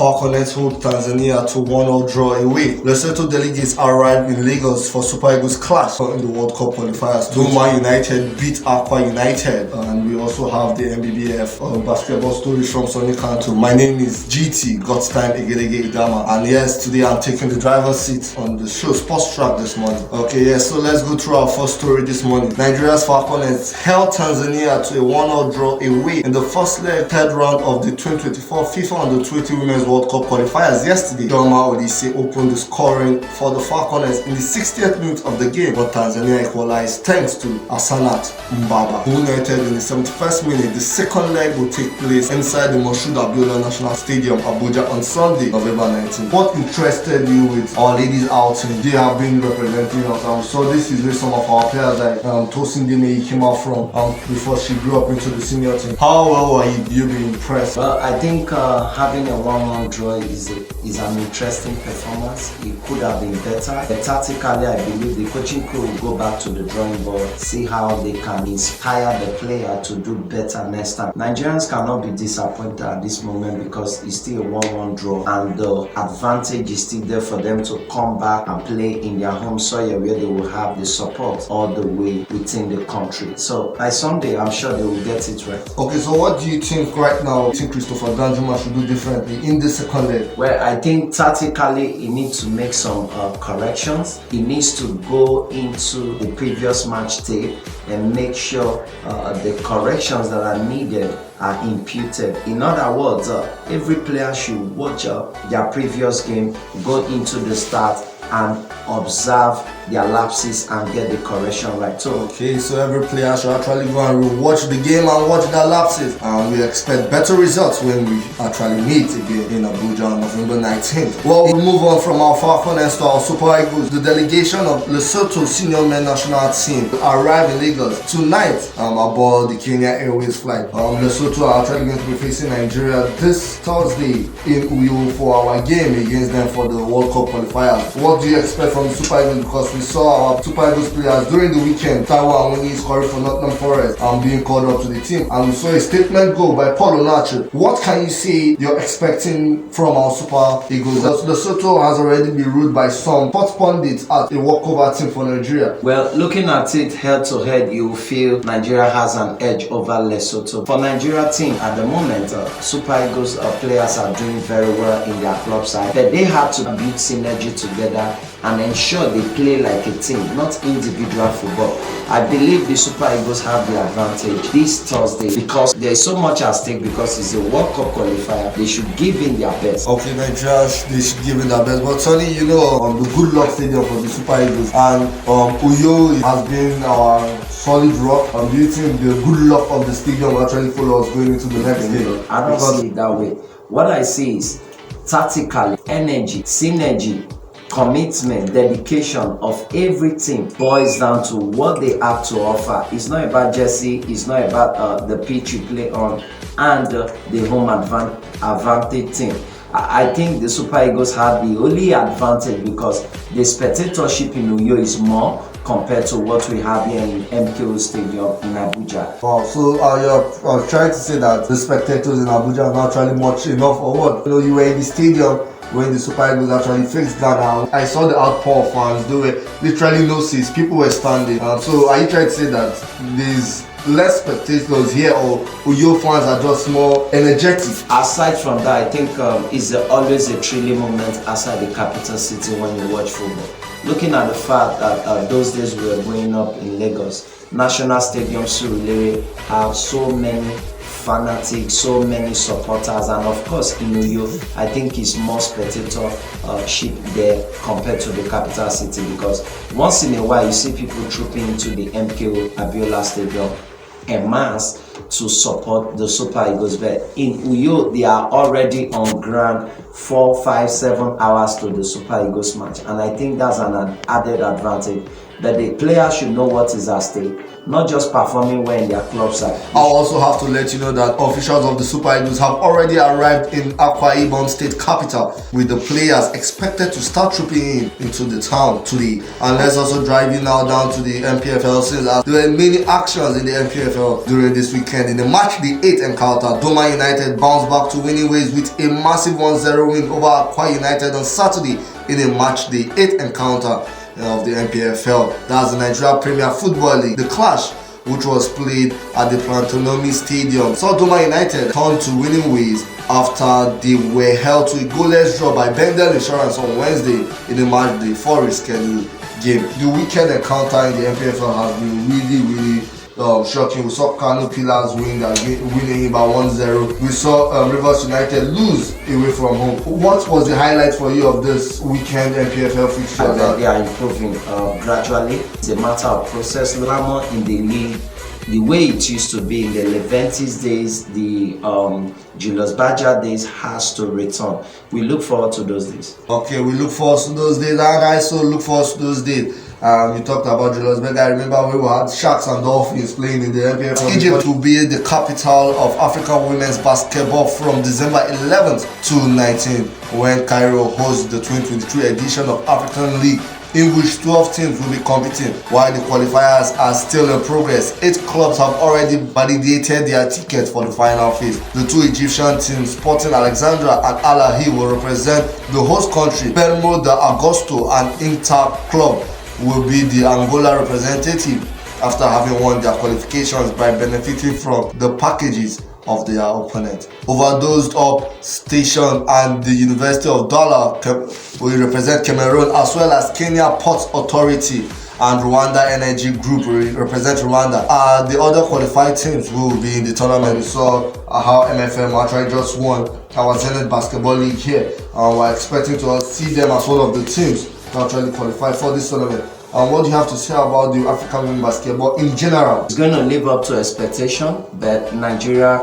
Falconets hold Tanzania to 1-0 draw away. Lesotho delegates arrived in Lagos for Super Eagles clash in the World Cup qualifiers. Doma United beat Akwa United, and we also have the NPFL basketball stories from Canto. My name is GT, God's Time Egedege Idama, and yes, today I'm taking the driver's seat on the show Sports Track this morning. Okay, yes, so let's go through our first story this morning. Nigeria's Falconets held Tanzania to a 1-0 draw away in the first leg, third round of the 2024 FIFA Under-20 Women's World Cup qualifiers yesterday. Doma opened the scoring for the Falconets in the 60th minute of the game, but Tanzania equalized thanks to Asanat Mbaba, who netted in the 71st minute. The second leg will take place inside the AWBL National Stadium, Abuja, on Sunday, November 19th. What interested you with our ladies outing? They have been representing us. So this is where some of our players like Tosin Dene came out from before she grew up into the senior team. How well were you being impressed? Well, I think having a 1-1 draw is an interesting performance. It could have been better. But tactically, I believe the coaching crew will go back to the drawing board, see how they can inspire the player to do better next time. Nigerians cannot be disappointed at this moment because it's still a 1-1 draw, and the advantage is still there for them to come back and play in their home soil where they will have the support all the way within the country. So by Sunday, I'm sure they will get it right. Okay, so what do you think right now? You think Christopher Danjuma should do differently in the second leg? Well, I think tactically he needs to make some corrections. He needs to go into the previous match tape and make sure the corrections that are needed are imputed. In other words, every player should watch their previous game, go into the start and observe their lapses and get the correction right. So every player should actually go and watch the game and watch their lapses, and we expect better results when we actually meet again in Abuja on November 19th. Well, we move on from our Falconets to our Super Eagles. The delegation of Lesotho senior men national team arrived in Lagos tonight aboard the Kenya Airways flight. Lesotho are actually going to be facing Nigeria this Thursday in Uyo for our game against them for the World Cup qualifiers. What do you expect from the Super Eagles? Because we saw our Super Eagles players during the weekend, Taiwo Awoniyi scoring for Nottingham Forest and being called up to the team, and we saw a statement goal by Paul Onacho. What can you say you're expecting from our Super Eagles? Lesotho has already been ruled by some sports pundits as a walkover team for Nigeria. Well, looking at it head to head, you feel Nigeria has an edge over Lesotho. For Nigeria team at the moment, Super Eagles players are doing very well in their club side, but they have to build synergy together and ensure they play like a team, not individual football. I believe the Super Eagles have the advantage this Thursday because there is so much at stake, because it's a World Cup qualifier. They should give in their best. Okay, Nigeria, they should give in their best. But Sonny, you know, the good luck stadium for the Super Eagles, and Uyo has been our solid rock. Do you think the good luck of the stadium will actually follow us going into the next game? I don't see it that way. What I see is tactically, energy, synergy, commitment, dedication of every team boils down to what they have to offer. It's not about jersey, it's not about the pitch you play on and the home advantage team. I think the Super Eagles have the only advantage because the spectatorship in Uyo is more compared to what we have here in MKO Stadium in Abuja. Wow, so you're trying to say that the spectators in Abuja are not actually much enough, or what? You know, you were in the stadium when the Super Eagles actually faced Ghana. I saw the outpour of fans. There were literally no seats. People were standing. So are you trying to say that there's less spectators here, or Uyo fans are just more energetic? Aside from that, I think it's always a thrilling moment outside the capital city when you watch football. Looking at the fact that those days we were growing up in Lagos, National Stadium Surulere have so many fanatics, so many supporters, and of course in Uyo, I think it's more spectatorship there compared to the capital city, because once in a while you see people trooping into the MKO Abiola Stadium en masse to support the Super Eagles. But in Uyo, they are already on ground 4, 5, 7 hours to the Super Eagles match, and I think that's an added advantage. That the players should know what is at stake. not just performing well in their club side. I'll also have to let you know that officials of the Super Eagles have already arrived in Akwa State capital, with the players expected to start trooping into the town today. And let's also drive you now down to the NPFL, since there were many actions in the NPFL during this weekend. In the match day 8 encounter, Doma United bounced back to winning ways with a massive 1-0 win over Akwa United on Saturday in a match day 8 encounter of the NPFL. That's the Nigeria Premier Football League. The clash, which was played at the Plantonomi Stadium, saw Doma United turn to winning ways after they were held to a goalless draw by Bendel Insurance on Wednesday in the match day 4 rescheduled game. The weekend encounter in the NPFL has been really shocking. We saw Canto Pillars winning by 1-0. We saw Rivers United lose away from home. What was the highlight for you of this weekend NPFL fixture? They are improving gradually. It's a matter of process. Glamour in the league, the way it used to be in the Leventis days, the Julius Baja days, has to return. We look forward to those days. Okay, we look forward to those days, and I also look forward to those days. You talked about Julius Berger. I remember we had Sharks and Dolphins playing in the NPFL. Egypt will be the capital of African women's basketball from December 11th to 19th, when Cairo hosts the 2023 edition of African League, in which 12 teams will be competing. While the qualifiers are still in progress, 8 clubs have already validated their tickets for the final phase. The 2 Egyptian teams, Sporting Alexandria and Al Ahly, will represent the host country. Permo de Agosto and Inter Club will be the Angola representative, after having won their qualifications by benefiting from the packages of their opponent. Overdosed Up Station and the University of Douala will represent Cameroon, as well as Kenya Ports Authority and Rwanda Energy Group will represent Rwanda. The other qualified teams will be in the tournament. We saw how MFM actually just won our Zenith Basketball League here. We're expecting to see them as one of the teams to actually qualify for this tournament. And what do you have to say about the African women basketball in general? It's going to live up to expectation, but Nigeria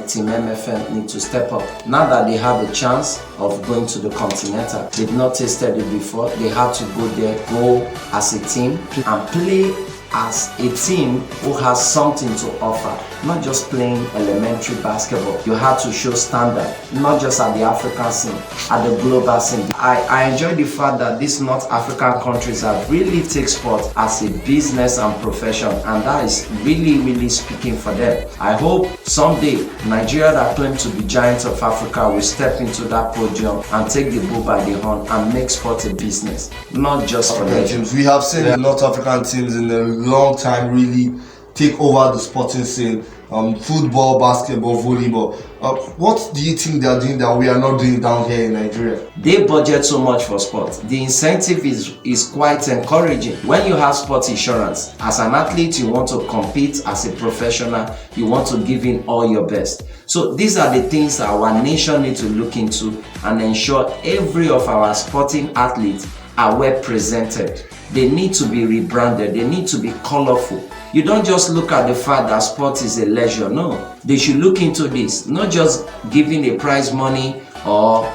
Team MFM need to step up. Now that they have a chance of going to the Continental, they've not tasted it before. They have to go there, go as a team and play as a team who has something to offer, not just playing elementary basketball. You have to show standard, not just at the African scene, at the global scene. I enjoy the fact that these North African countries have really take sport as a business and profession, and that is really speaking for them. I hope someday Nigeria, that claims to be giants of Africa, will step into that podium and take the bull by the horn and make sport a business, not just for legends. We have seen the North African teams in a long time really take over the sporting scene, football, basketball, volleyball. What do you think they are doing that we are not doing down here in Nigeria? They budget so much for sport. The incentive is quite encouraging. When you have sports insurance, as an athlete, you want to compete as a professional, you want to give in all your best. So these are the things that our nation needs to look into and ensure every of our sporting athletes are well presented. They need to be rebranded. They need to be colorful. You don't just look at the fact that sport is a leisure. No, they should look into this, not just giving a prize money or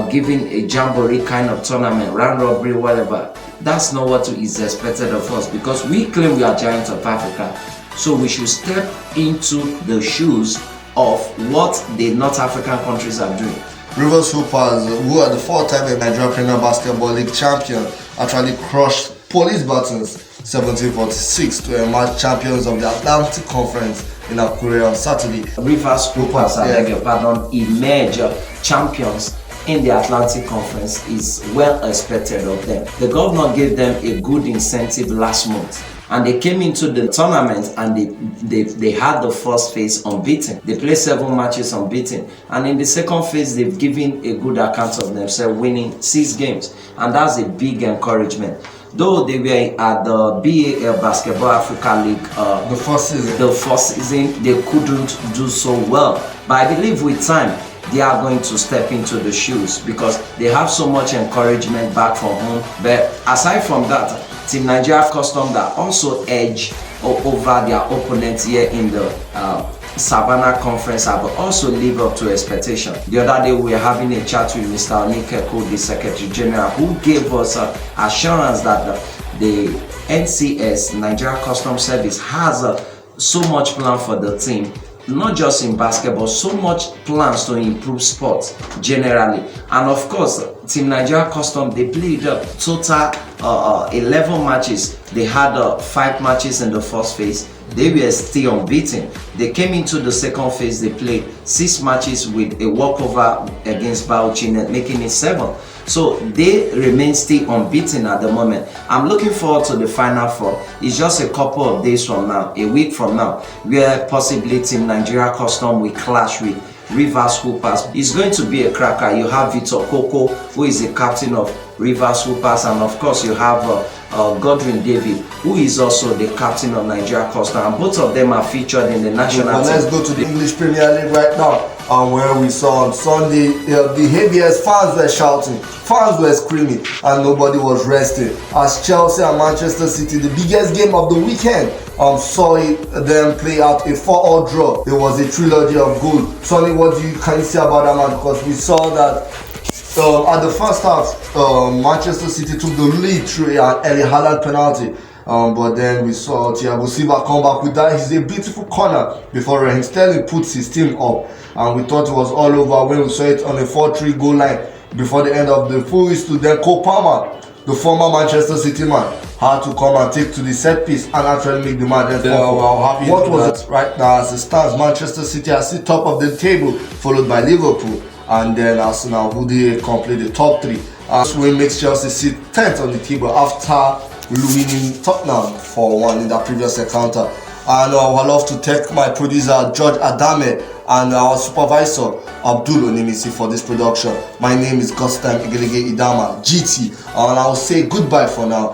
giving a jamboree kind of tournament, round robbery, whatever. That's not what is expected of us, because we claim we are giants of Africa. So we should step into the shoes of what the North African countries are doing. Rivers Hoopers, who are the 4-time Nigeria Premier Basketball League champion, actually crushed Police Buttons 1746 to emerge champions of the Atlantic Conference in Akwa on Saturday. Rivers Hoopers, I beg your pardon, emerge champions in the Atlantic Conference is well expected of them. The governor gave them a good incentive last month, and they came into the tournament and they had the first phase unbeaten. They played 7 matches unbeaten, and in the second phase they've given a good account of themselves, winning 6 games, and that's a big encouragement. Though they were at the BAL Basketball Africa League the first season, they couldn't do so well. But I believe with time they are going to step into the shoes, because they have so much encouragement back from home. But aside from that, Team Nigeria Custom that also edge over their opponents here in the Savannah Conference have also lived up to expectation. The other day we were having a chat with Mr. Onikeko, the Secretary General, who gave us assurance that the NCS, Nigeria Customs Service, has so much plan for the team. Not just in basketball, so much plans to improve sports generally. And of course, Team Nigeria Custom, they played total 11 matches. They had 5 matches in the first phase. They were still unbeaten. They came into the second phase, they played 6 matches with a walkover against Bauchi, making it 7. So they remain still unbeaten at the moment. I'm looking forward to the Final Four. It's just a couple of days from now, a week from now, where possibly Team Nigeria Custom will clash with Rivers Hoopers. It's going to be a cracker. You have Victor Koko, who is the captain of Rivers Hoopers, and of course you have Godwin David, who is also the captain of Nigeria Custom, and both of them are featured in the national team. Let's go to the English Premier League right now, where we saw on Sunday the heaviest fans were shouting, fans were screaming, and nobody was resting. As Chelsea and Manchester City, the biggest game of the weekend, saw them play out a 4-4 draw. It was a trilogy of goals. Sonny, what can you say about that match? Because we saw that at the first half, Manchester City took the lead through an early Haaland penalty. But then we saw Thiago Silva come back with that. It's a beautiful corner before Raheem Sterling puts his team up. And we thought it was all over when we saw it on a 4-3 goal line before the end of the full whistle. Then Cole Palmer, the former Manchester City man, had to come and take to the set piece and actually make the match. What was it right now as it stands? Manchester City are still top of the table, followed by Liverpool. And then Arsenal, who they complete the top 3. This win makes Chelsea sit 10th on the table after winning Tottenham 4-1 in that previous encounter. And I would love to thank my producer George Adame and our supervisor Abdul Onimisi for this production. My name is Gustam Igelege Idama, GT, and I will say goodbye for now.